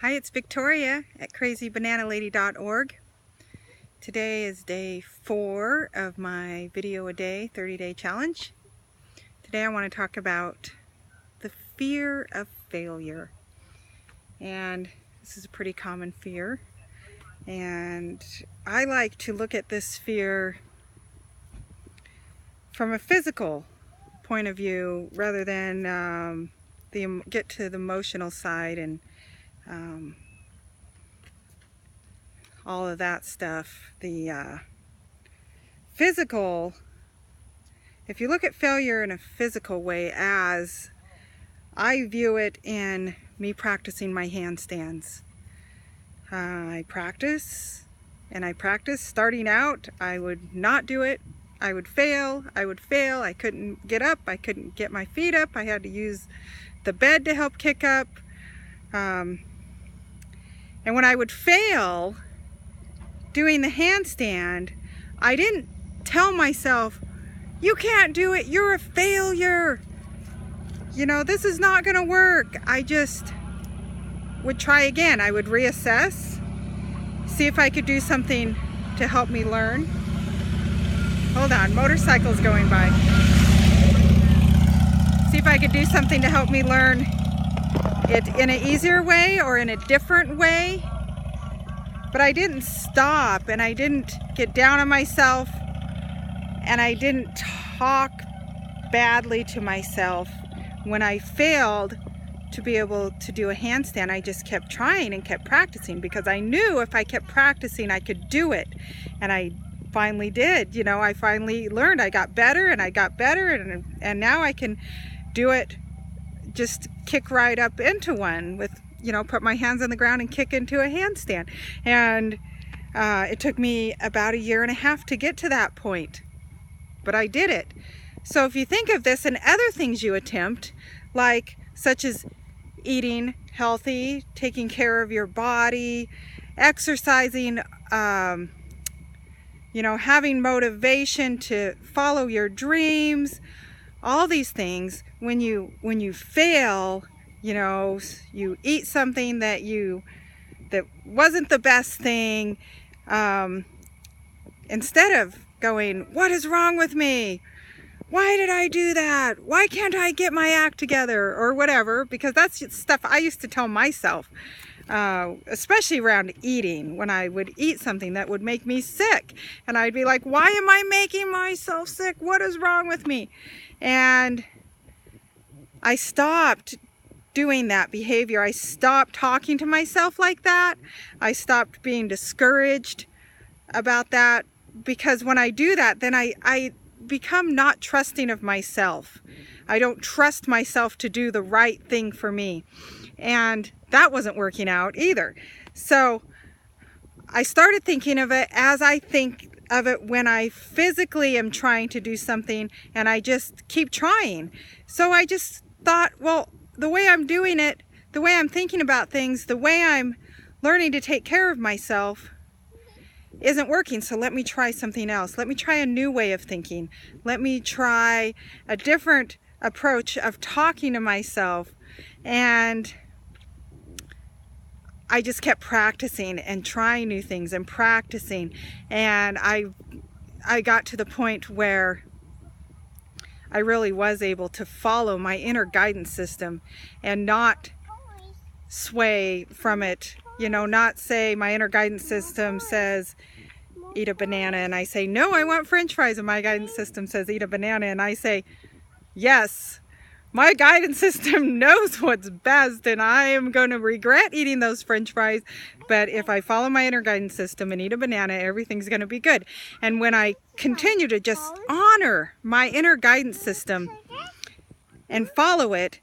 Hi, it's Victoria at crazybananalady.org. Today is day 4 of my video a day 30-day challenge. Today I want to talk about the fear of failure. And this is a pretty common fear. And I like to look at this fear from a physical point of view rather than get to the emotional side and all of that stuff. The physical, if you look at failure in a physical way, as I view it in me practicing my handstands. I practice and I practice. Starting out, I would not do it. I would fail. I couldn't get up. I couldn't get my feet up. I had to use the bed to help kick up. And when I would fail doing the handstand, I didn't tell myself, you can't do it, you're a failure. You know, this is not gonna work. I just would try again. I would reassess, see if I could do something to help me learn. Hold on, motorcycles going by. See if I could do something to help me learn it in an easier way or in a different way. But I didn't stop, and I didn't get down on myself, and I didn't talk badly to myself when I failed to be able to do a handstand. I just kept trying and kept practicing because I knew if I kept practicing I could do it. And I finally did. You know, I finally learned. I got better and I got better, and now I can do it, just kick right up into one with, you know, put my hands on the ground and kick into a handstand. And it took me about 1.5 years to get to that point, but I did it. So if you think of this and other things you attempt, like such as eating healthy, taking care of your body, exercising, you know, having motivation to follow your dreams, all these things, when you fail, you know, you eat something that wasn't the best thing, instead of going, what is wrong with me? Why did I do that? Why can't I get my act together? Or whatever, because that's stuff I used to tell myself, especially around eating, when I would eat something that would make me sick. And I'd be like, why am I making myself sick? What is wrong with me? And I stopped doing that behavior. I stopped talking to myself like that. I stopped being discouraged about that, because when I do that, then I become not trusting of myself. I don't trust myself to do the right thing for me. And that wasn't working out either. So I started thinking of it as I think of it when I physically am trying to do something and I just keep trying. So I just thought, well, the way I'm doing it, the way I'm thinking about things, the way I'm learning to take care of myself isn't working. So let me try something else. Let me try a new way of thinking. Let me try a different approach of talking to myself. And I just kept practicing and trying new things and practicing. And I got to the point where I really was able to follow my inner guidance system and not sway from it. You know, not say my inner guidance system says eat a banana and I say, no, I want French fries, and my guidance system says eat a banana, and I say, yes, my guidance system knows what's best, and I am going to regret eating those French fries, but if I follow my inner guidance system and eat a banana, everything's going to be good. And when I continue to just honor my inner guidance system and follow it,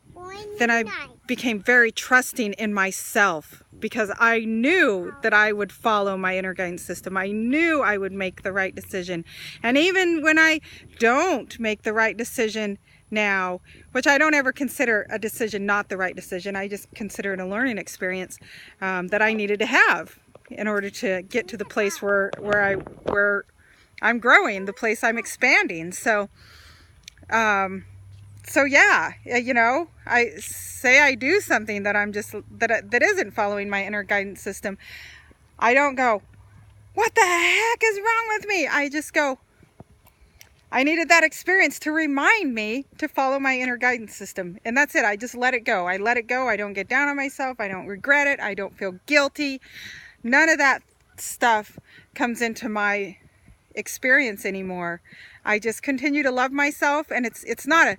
then I became very trusting in myself, because I knew that I would follow my inner guidance system. I knew I would make the right decision. And even when I don't make the right decision now, which I don't ever consider a decision not the right decision, I just consider it a learning experience that I needed to have in order to get to the place where I'm growing, the place I'm expanding. So So yeah, you know, I say I do something that I'm just, that isn't following my inner guidance system. I don't go, what the heck is wrong with me? I just go, I needed that experience to remind me to follow my inner guidance system. And that's it. I just let it go. I let it go. I don't get down on myself. I don't regret it. I don't feel guilty. None of that stuff comes into my experience anymore. I just continue to love myself, and it's not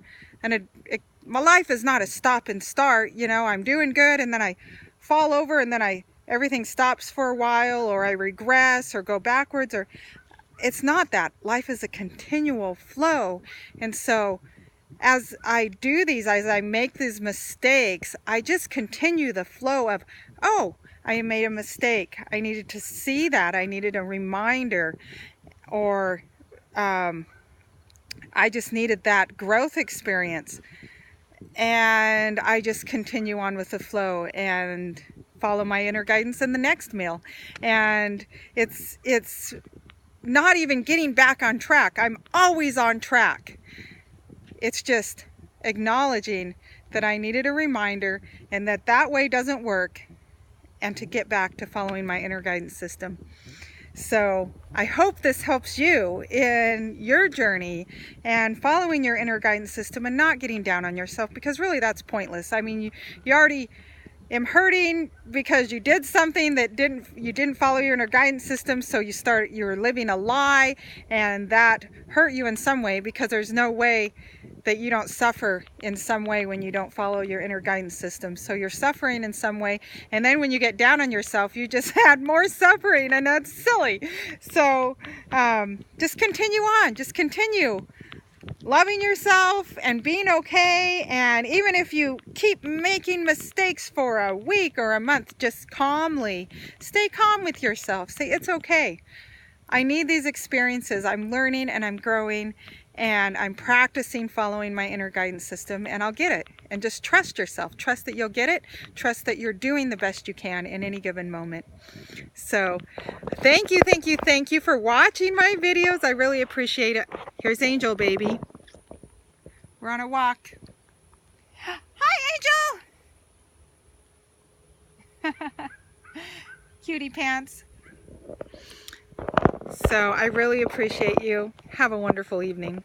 my life is not a stop and start. You know, I'm doing good and then I fall over and then everything stops for a while, or I regress or go backwards, or it's not that. Life is a continual flow. And so as I do these, as I make these mistakes, I just continue the flow of, oh, I made a mistake. I needed to see that. I needed a reminder, or I just needed that growth experience. And I just continue on with the flow and follow my inner guidance in the next meal. And it's not even getting back on track. I'm always on track. It's just acknowledging that I needed a reminder, and that way doesn't work, and to get back to following my inner guidance system. So I hope this helps you in your journey and following your inner guidance system and not getting down on yourself, because really that's pointless. I mean, you already am hurting because you did something that you didn't follow your inner guidance system, so you're living a lie, and that hurt you in some way, because there's no way that you don't suffer in some way when you don't follow your inner guidance system. So you're suffering in some way, and then when you get down on yourself, you just had more suffering, and that's silly. So just continue on. Just continue loving yourself and being okay. And even if you keep making mistakes for a week or a month, just calmly stay calm with yourself. Say, it's okay. I need these experiences. I'm learning and I'm growing, and I'm practicing following my inner guidance system, and I'll get it. And just trust yourself. Trust that you'll get it. Trust that you're doing the best you can in any given moment. So thank you, thank you, thank you for watching my videos. I really appreciate it. Here's Angel, baby. We're on a walk. Hi, Angel! Cutie pants. So I really appreciate you. Have a wonderful evening.